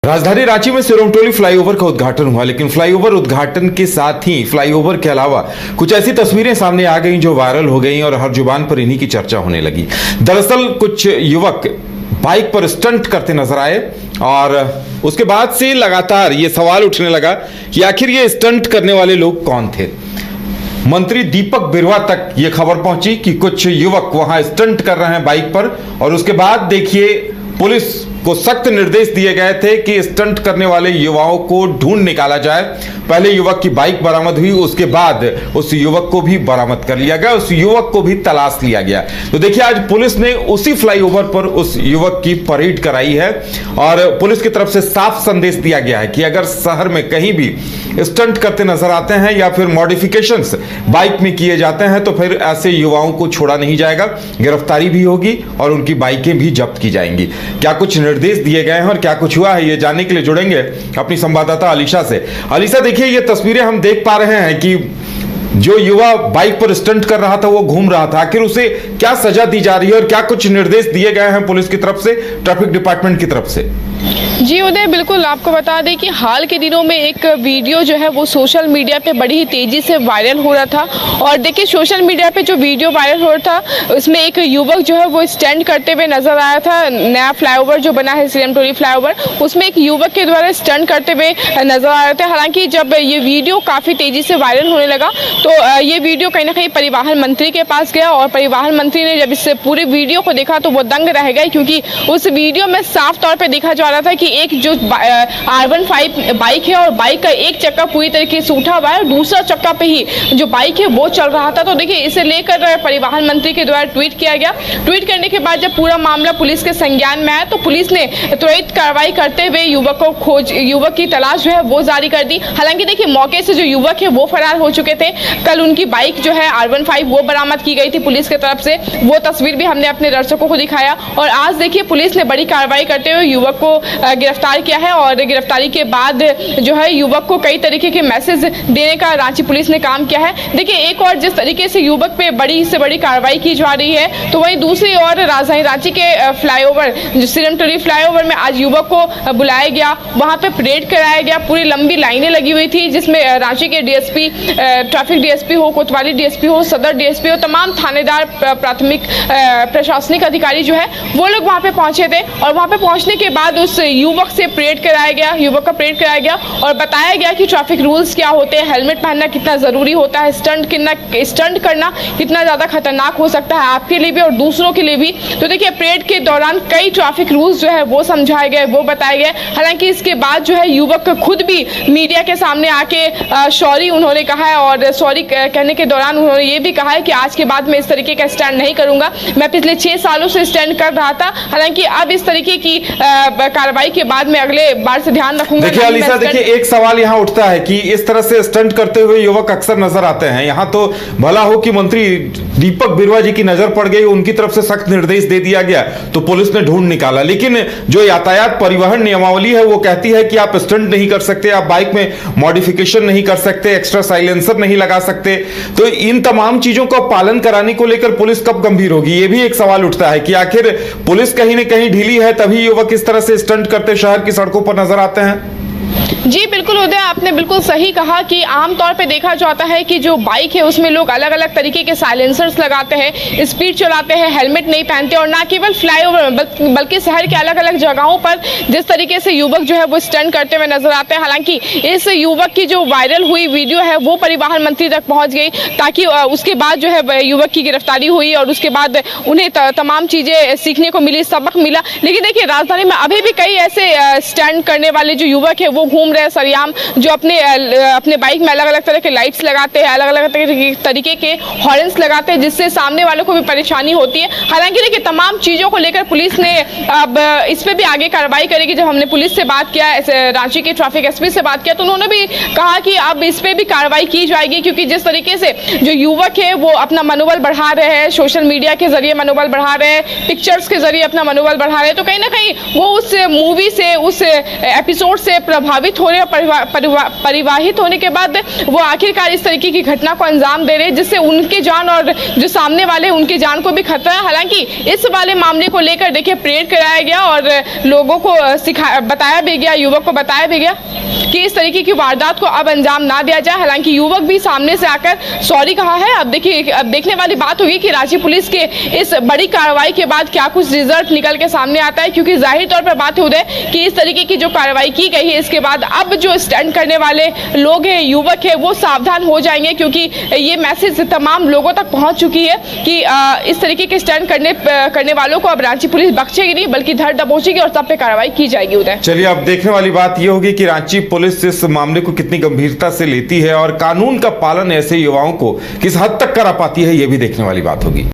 राजधानी रांची में सिरोमटोली फ्लाईओवर का उद्घाटन हुआ, लेकिन फ्लाईओवर उद्घाटन के साथ ही फ्लाईओवर के अलावा कुछ ऐसी तस्वीरें सामने आ गईं जो वायरल हो गईं और हर जुबान पर इन्हीं की चर्चा होने लगी। दरअसल कुछ युवक बाइक पर स्टंट करते नजर आए और उसके बाद से लगातार ये सवाल उठने लगा कि आखिर ये स्टंट करने वाले लोग कौन थे। मंत्री दीपक बिरुवा तक ये खबर पहुंची कि कुछ युवक वहां स्टंट कर रहे हैं बाइक पर, और उसके बाद देखिए पुलिस को सख्त निर्देश दिए गए थे कि स्टंट करने वाले युवाओं को ढूंढ निकाला जाए। पहले युवक की बाइक बरामद हुई, उसके बाद उस युवक को भी बरामद कर लिया गया, उस युवक को भी तलाश लिया गया। तो देखिए आज पुलिस ने उसी फ्लाईओवर पर उस युवक की परेड कराई है और पुलिस की तरफ से साफ संदेश दिया गया है कि अगर शहर में कहीं भी स्टंट करते नजर आते हैं या फिर मॉडिफिकेशंस बाइक में किए जाते हैं तो फिर ऐसे युवाओं को छोड़ा नहीं जाएगा, गिरफ्तारी भी होगी और उनकी बाइकें भी जब्त की जाएंगी। क्या कुछ निर्देश दिए गए हैं और क्या कुछ हुआ है, ये जानने के लिए जुड़ेंगे अपनी संवाददाता अलीशा से। अलीशा, देखिए ये तस्वीरें हम देख पा रहे हैं कि जो युवा बाइक पर स्टंट कर रहा था वो घूम रहा था, आखिर उसे क्या सजा दी जा रही है और क्या कुछ निर्देश दिए गए हैं पुलिस की तरफ से, ट्रैफिक डिपार्टमेंट की तरफ से? जी उदय, बिल्कुल आपको बता दें कि हाल के दिनों में एक वीडियो जो है वो सोशल मीडिया पे बड़ी ही तेजी से वायरल हो रहा था। और देखिए सोशल मीडिया पे जो वीडियो वायरल हो रहा था उसमें एक युवक जो है वो स्टंट करते हुए नजर आया था। नया फ्लाईओवर जो बना है सिरोमटोली फ्लाईओवर, उसमें एक युवक के द्वारा स्टंट करते हुए नजर आ रहे थे। हालांकि जब ये वीडियो काफ़ी तेजी से वायरल होने लगा तो ये वीडियो कहीं ना कहीं परिवहन मंत्री के पास गया और परिवहन मंत्री ने जब इस पूरे वीडियो को देखा तो वो दंग रह गए, क्योंकि उस वीडियो में साफ तौर पर देखा जा रहा था कि एक जो R15 बाइक है और बाइक का एक चक्का पूरी तरीके से उठा हुआ है और दूसरा चक्का पे ही जो बाइक है वो चल रहा था। तो देखिए इसे लेकर परिवहन मंत्री के द्वारा ट्वीट किया गया। ट्वीट करने के बाद जब पूरा मामला पुलिस के संज्ञान में आया तो पुलिस ने त्वरित कार्रवाई करते हुए युवक की तलाश जो है वो जारी कर दी। हालांकि देखिए मौके से जो युवक है वो फरार हो चुके थे। कल उनकी बाइक जो है R15 वो बरामद की गई थी पुलिस की तरफ से, वो तस्वीर भी हमने अपने दर्शकों को दिखाया। और आज देखिए पुलिस ने बड़ी कार्रवाई करते हुए युवक को गिरफ्तार किया है और गिरफ्तारी के बाद जो है युवक को कई तरीके के मैसेज देने का रांची पुलिस ने काम किया है। देखिए एक और जिस तरीके से युवक पे बड़ी से बड़ी कार्रवाई की जा रही है तो वहीं दूसरी ओर राजधानी रांची के फ्लाईओवर जो सिरोमटोली फ्लाईओवर में आज युवक को बुलाया गया, वहां पे परेड कराया गया। पूरी लंबी लाइनें लगी हुई थी जिसमें रांची के डीएसपी, ट्रैफिक डीएसपी हो, कोतवाली डीएसपी हो, सदर डीएसपी हो, तमाम थानेदार, प्राथमिक प्रशासनिक अधिकारी जो है वो लोग वहां पे पहुंचे थे। और वहां पे पहुंचने के बाद उस युवक से परेड कराया गया, युवक का परेड कराया गया और बताया गया कि ट्रैफिक रूल्स क्या होते हैं, हेलमेट पहनना कितना जरूरी होता है, स्टंट करना कितना ज्यादा खतरनाक हो सकता है आपके लिए भी और दूसरों के लिए भी। तो देखिए परेड के दौरान कई ट्रैफिक रूल्स जो है वो समझाए गए, वो बताए गए। हालांकि इसके बाद जो है युवक खुद भी मीडिया के सामने आके सॉरी उन्होंने कहा है और सॉरी कहने के दौरान उन्होंने ये भी कहा है कि आज के बाद मैं इस तरीके का स्टैंड नहीं करूंगा, मैं पिछले 6 सालों से स्टैंड कर रहा था। हालांकि अब इस तरीके की कार्रवाई के बाद में अगले बार से ध्यान रखूंगा। देखिए अलीशा, देखिए एक सवाल यहाँ उठता है कि इस तरह से स्टंट करते हुए युवक अक्सर नजर आते हैं। यहाँ तो भला हो कि मंत्री दीपक बिरुवा जी की नजर पड़ गई, उनकी तरफ से सख्त निर्देश दे दिया गया तो पुलिस ने ढूंढ निकाला, लेकिन जो यातायात परिवहन नियमावली है वो कहती है कि आप स्टंट नहीं कर सकते, आप बाइक में मॉडिफिकेशन नहीं कर सकते, एक्स्ट्रा साइलेंसर नहीं लगा सकते। तो इन तमाम चीजों का पालन कराने को लेकर पुलिस कब गंभीर होगी, ये भी एक सवाल उठता है कि आखिर पुलिस कहीं न कहीं ढीली है तभी युवक इस तरह से स्टंट करते शहर की सड़कों पर नजर आते हैं। जी बिल्कुल उदय, आपने बिल्कुल सही कहा कि आमतौर पे देखा जाता है कि जो बाइक है उसमें लोग अलग अलग तरीके के साइलेंसर्स लगाते हैं, स्पीड चलाते हैं, हेलमेट नहीं पहनते और ना केवल फ्लाईओवर में बल्कि शहर के अलग अलग जगहों पर जिस तरीके से युवक जो है वो स्टंट करते हुए नजर आते हैं। हालांकि इस युवक की जो वायरल हुई वीडियो है वो परिवहन मंत्री तक पहुंच गई ताकि उसके बाद जो है युवक की गिरफ्तारी हुई और उसके बाद उन्हें तमाम चीजें सीखने को मिली, सबक मिला। लेकिन देखिए राजधानी में अभी भी कई ऐसे स्टंट करने वाले जो युवक है वो घूम रहे हैं सरियाम, जो अपने बाइक में अलग अलग तरह के लाइट्स लगाते हैं, अलग अलग तरीके के हॉर्न्स लगाते हैं जिससे सामने वालों को भी परेशानी होती है। हालांकि देखिए तमाम चीज़ों को लेकर पुलिस ने अब इस पे भी आगे कार्रवाई करेगी। जब हमने पुलिस से बात किया, रांची के ट्रैफिक एसपी से बात किया तो उन्होंने भी कहा कि अब इस पे भी कार्रवाई की जाएगी, क्योंकि जिस तरीके से जो युवक है वो अपना मनोबल बढ़ा रहे हैं, सोशल मीडिया के जरिए मनोबल बढ़ा रहे हैं, पिक्चर्स के जरिए अपना मनोबल बढ़ा रहे हैं, तो कहीं ना कहीं वो उस मूवी से, उस एपिसोड से प्रभावित हो रहे हैं, परिवाहित होने के बाद वो आखिरकार इस तरीके की घटना को अंजाम दे रहे हैं, जिससे उनकी जान और जो सामने वाले उनकी जान को भी खतरा है। हालांकि इस वाले मामले को लेकर देखिए प्रेयर कराया गया और लोगों को बताया भी गया, युवक को बताया भी गया कि इस तरीके की वारदात को अब अंजाम ना दिया जाए। हालांकि युवक भी सामने से आकर सॉरी कहा है। अब देखिए, अब देखने वाली बात होगी कि रांची पुलिस के इस बड़ी कार्रवाई के बाद क्या कुछ रिजल्ट निकल के सामने आता है, क्योंकि जाहिर तौर पर बात हो रही है कि इस तरीके की जो कार्रवाई की गई है इसके बाद अब जो स्टैंड करने वाले लोग हैं, युवक है, वो सावधान हो जाएंगे, क्योंकि ये मैसेज तमाम लोगों तक पहुंच चुकी है कि इस तरीके के स्टैंड करने वालों को अब रांची पुलिस बख्शेगी नहीं, बल्कि धर दबोचेगी और सब पे कार्रवाई की जाएगी। उदय, चलिए अब देखने वाली बात यह होगी कि रांची पुलिस इस मामले को कितनी गंभीरता से लेती है और कानून का पालन ऐसे युवाओं को किस हद तक करा पाती है, यह भी देखने वाली बात होगी।